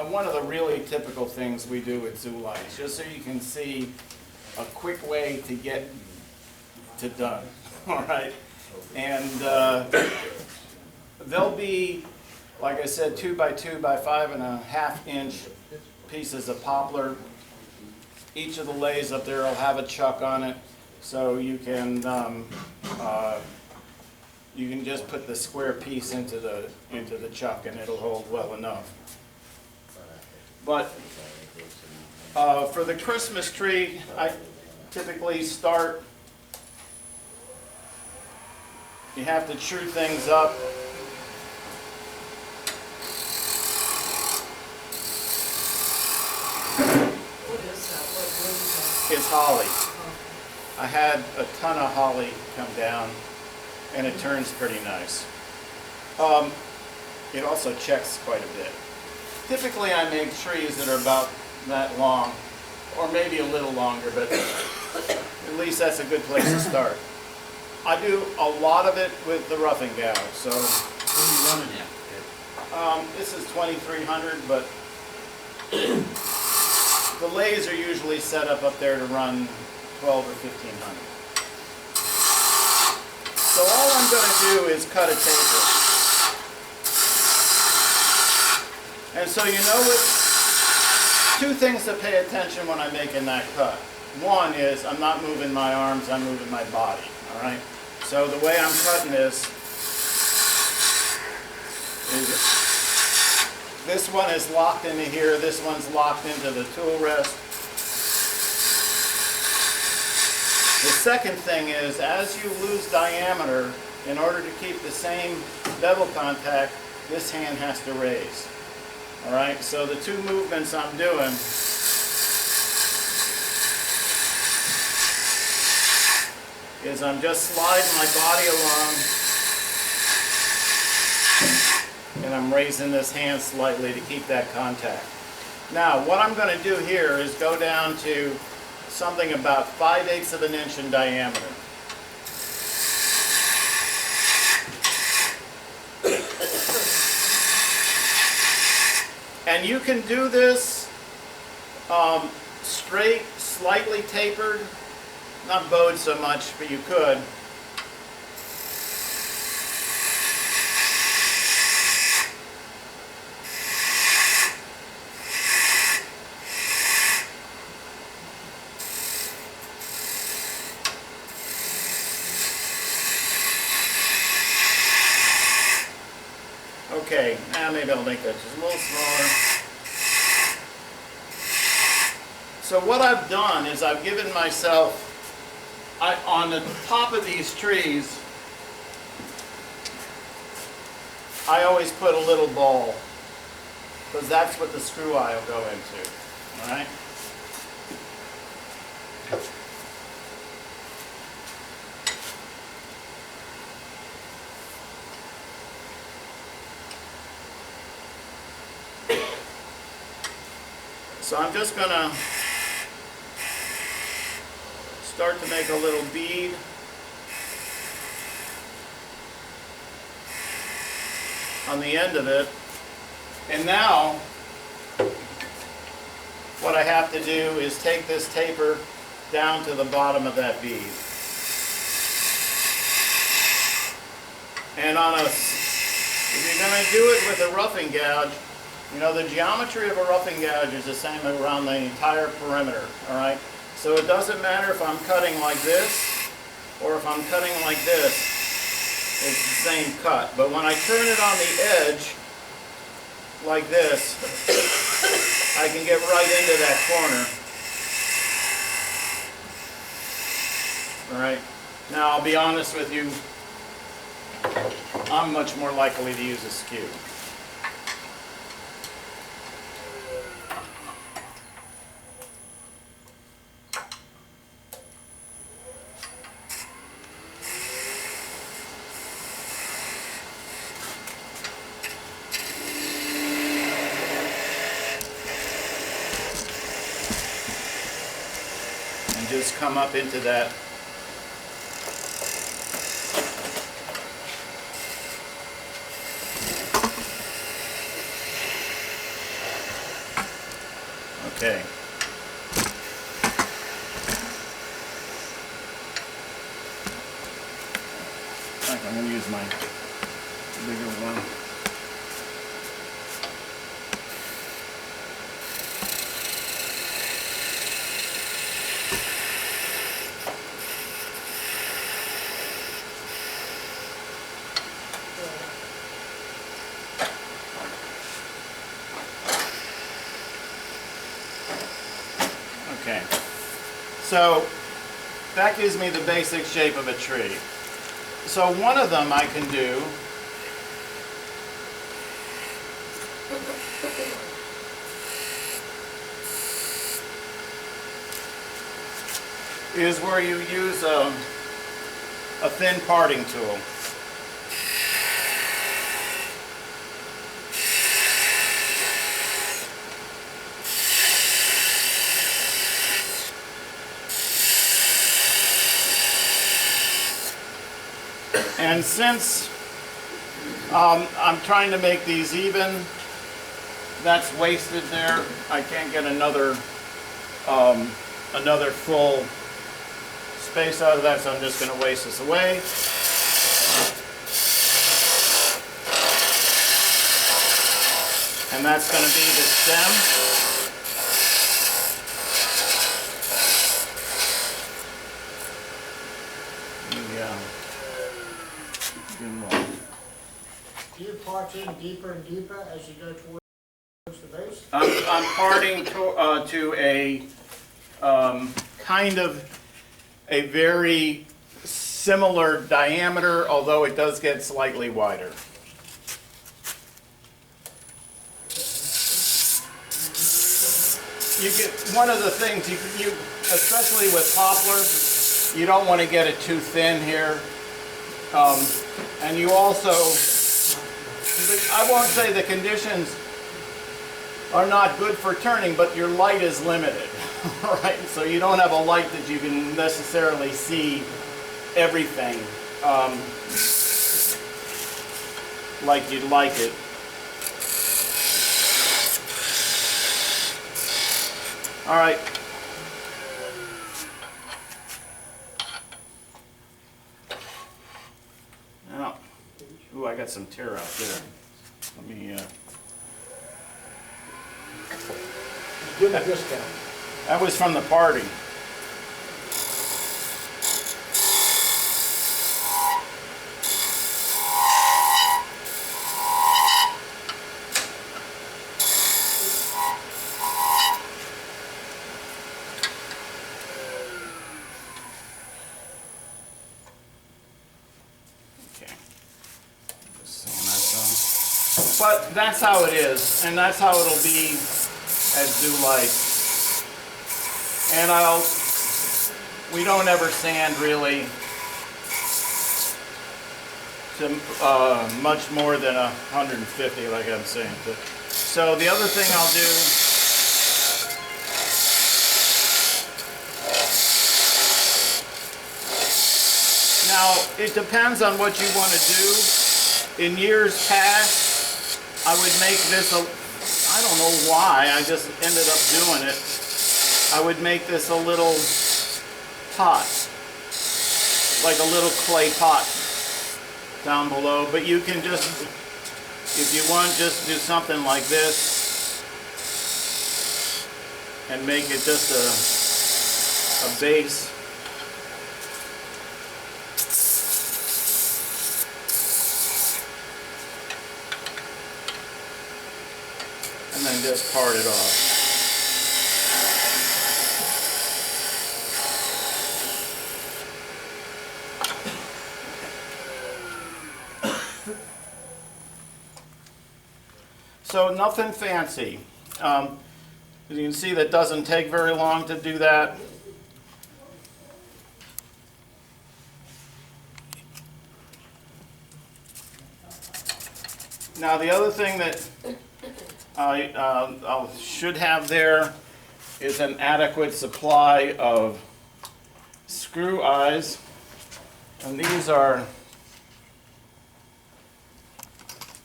one of the really typical things we do with ZooLights, just so you can see a quick way to get to done, all right? And they'll be, like I said, 2 by 2 by 5.5 inch pieces of poplar. Each of the lays up there will have a chuck on it, so you can just put the square piece into the chuck and it'll hold well enough. But for the Christmas tree, I typically start. You have to chew things up. What is that? What is that? It's holly. I had a ton of holly come down, and it turns pretty nice. It also checks quite a bit. Typically I make trees that are about that long, or maybe a little longer, but at least that's a good place to start. I do a lot of it with the roughing gouge, so. What are you running at? This is 2300, but the lays are usually set up there to run 12 or 1500. So all I'm going to do is cut a taper. And so you know what? Two things to pay attention when I'm making that cut. One is I'm not moving my arms, I'm moving my body. All right. So the way I'm cutting this is this one is locked into here, this one's locked into the tool rest. The second thing is, as you lose diameter, in order to keep the same bevel contact, this hand has to raise. All right. So the two movements I'm doing. Is I'm just sliding my body along and I'm raising this hand slightly to keep that contact. Now what I'm going to do here is go down to something about 5/8 of an inch in diameter. And you can do this straight, slightly tapered. Not bowed so much, but you could. Okay, now maybe I'll make that just a little smaller. So what I've done is I've given myself, on the top of these trees, I always put a little ball, because that's what the screw eye will go into, all right? So I'm just going to start to make a little bead. On the end of it. And now what I have to do is take this taper down to the bottom of that bead. And if you're going to do it with a roughing gouge, you know, the geometry of a roughing gouge is the same around the entire perimeter, all right? So it doesn't matter if I'm cutting like this or if I'm cutting like this, it's the same cut. But when I turn it on the edge, like this, I can get right into that corner. All right. Now I'll be honest with you, I'm much more likely to use a skew. Just come up into that. Okay. I think I'm going to use my bigger one. Okay, so that gives me the basic shape of a tree. So one of them I can do is where you use a thin parting tool. And since I'm trying to make these even, that's wasted there. I can't get another full space out of that, so I'm just going to waste this away. And that's going to be the stem. Do you part in deeper and deeper as you go towards the base? I'm parting to a kind of a very similar diameter, although it does get slightly wider. You get one of the things you especially with poplar, you don't want to get it too thin here, and you also. I won't say the conditions are not good for turning, but your light is limited, right? So you don't have a light that you can necessarily see everything like you'd like it. All right. Now, ooh, I got some tear out there. Let me, Give a discount. that was from the party. Okay. Just saying that's but that's how it is, and that's how it'll be at ZooLights. And we don't ever sand really to much more than 150, like I'm saying. So the other thing I'll do, now it depends on what you want to do. In years past, I would make this I don't know why, I just ended up doing it. I would make this a little pot, like a little clay pot down below, but you can just, if you want, just do something like this and make it just a base. And then just part it off. So nothing fancy. As you can see, that doesn't take very long to do that. Now the other thing that I should have there is an adequate supply of screw eyes, and these are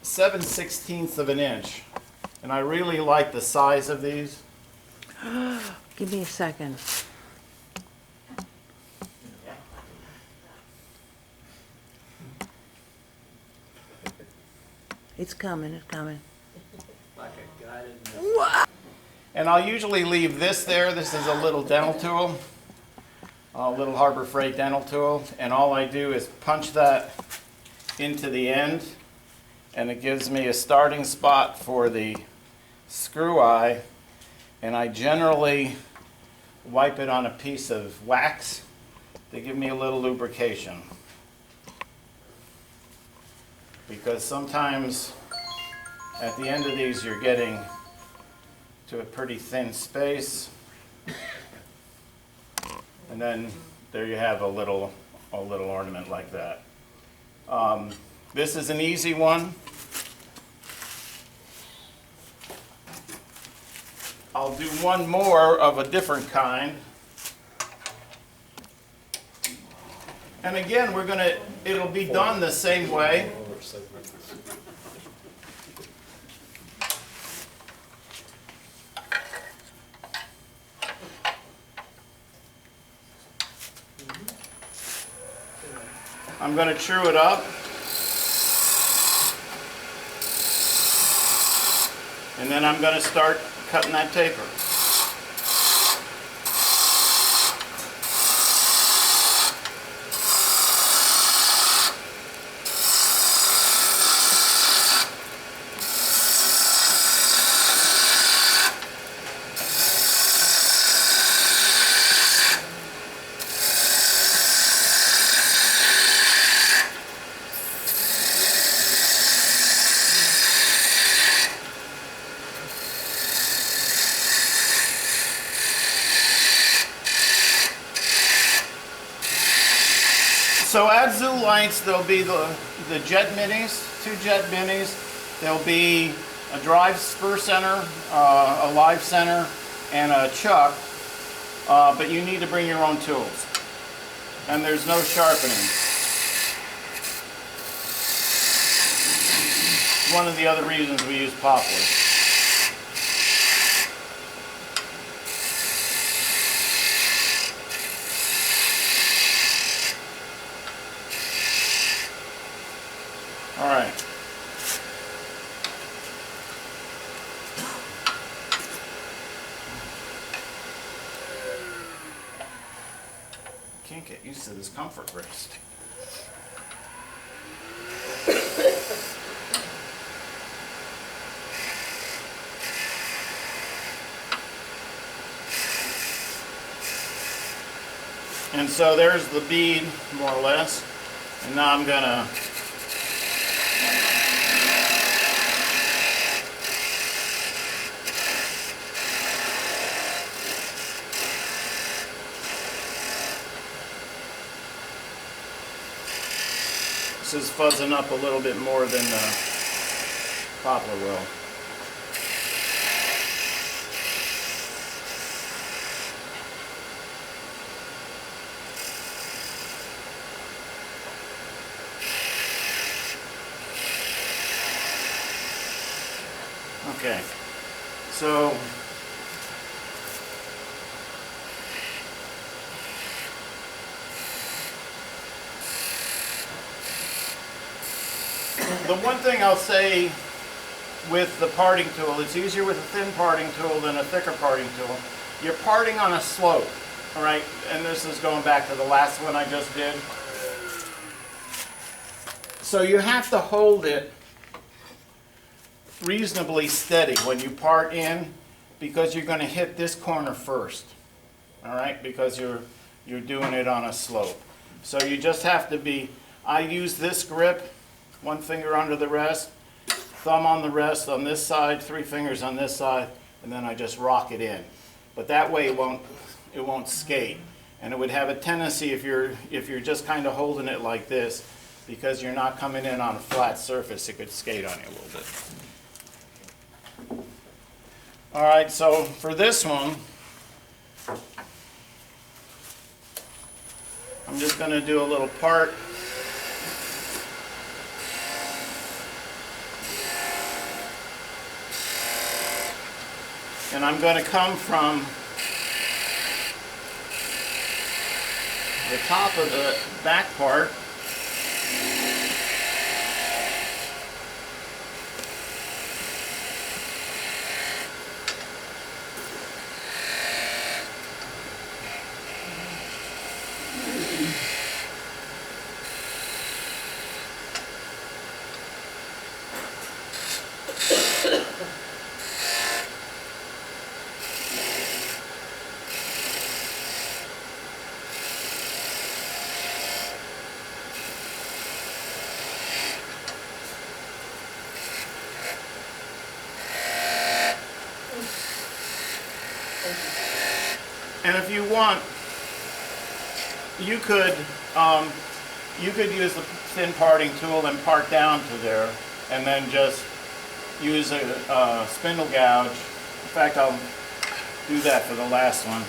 7/16 of an inch, and I really like the size of these. Give me a second. It's coming, it's coming. Like a guided. And I'll usually leave this there. This is a little dental tool, a little Harbor Freight dental tool. And all I do is punch that into the end, and it gives me a starting spot for the screw eye. And I generally wipe it on a piece of wax to give me a little lubrication. Because sometimes at the end of these you're getting to a pretty thin space, and then there you have a little ornament like that. This is an easy one. I'll do one more of a different kind. And again, it'll be done the same way. I'm going to true it up. And then I'm going to start cutting that taper. So at ZooLights, there'll be the jet minis, 2 jet minis. There'll be a drive spur center, a live center, and a chuck. But you need to bring your own tools. And there's no sharpening. One of the other reasons we use poplars. All right. Can't get used to this comfort rest. And so there's the bead, more or less. And now I'm gonna This is fuzzing up a little bit more than the poplar will. Okay, so the one thing I'll say with the parting tool, it's easier with a thin parting tool than a thicker parting tool. You're parting on a slope, all right? And this is going back to the last one I just did. So you have to hold it reasonably steady when you part in, because you're going to hit this corner first, all right? Because you're doing it on a slope. So you just have to be, I use this grip, one finger under the rest, thumb on the rest on this side, 3 fingers on this side, and then I just rock it in. But that way it won't skate. And it would have a tendency, if you're just kind of holding it like this, because you're not coming in on a flat surface, it could skate on you a little bit. All right, so for this one, I'm just going to do a little part. And I'm going to come from the top of the back part and if you want, you could use the thin parting tool and part down to there, and then just use a spindle gouge. In fact, I'll do that for the last one.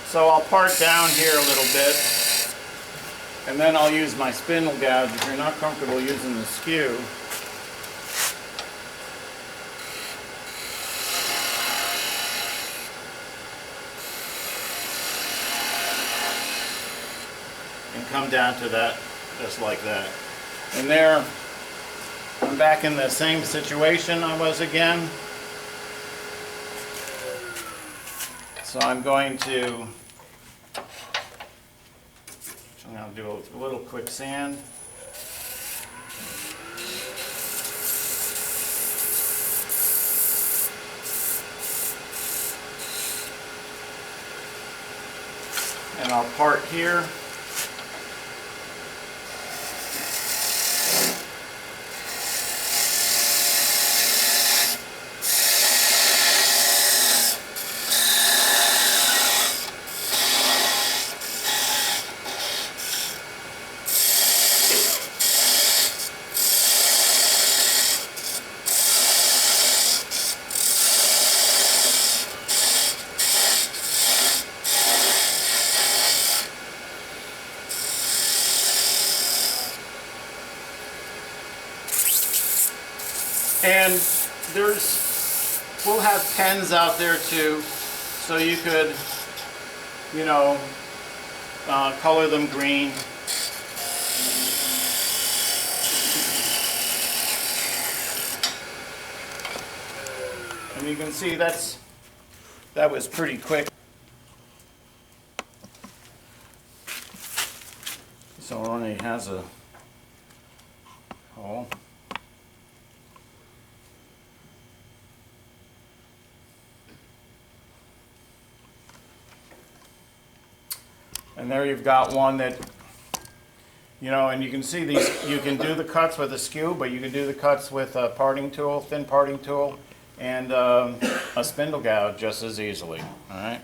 So I'll part down here a little bit, and then I'll use my spindle gouge if you're not comfortable using the skew. And come down to that, just like that. And there, I'm back in the same situation I was again. So I'm going to do a little quick sand. And I'll part here. And we'll have pens out there too, so you could, color them green. And you can see that was pretty quick. So it only has a hole. And there you've got one that, and you can see these, you can do the cuts with a skew, but you can do the cuts with a parting tool, thin parting tool, and a spindle gouge just as easily, all right?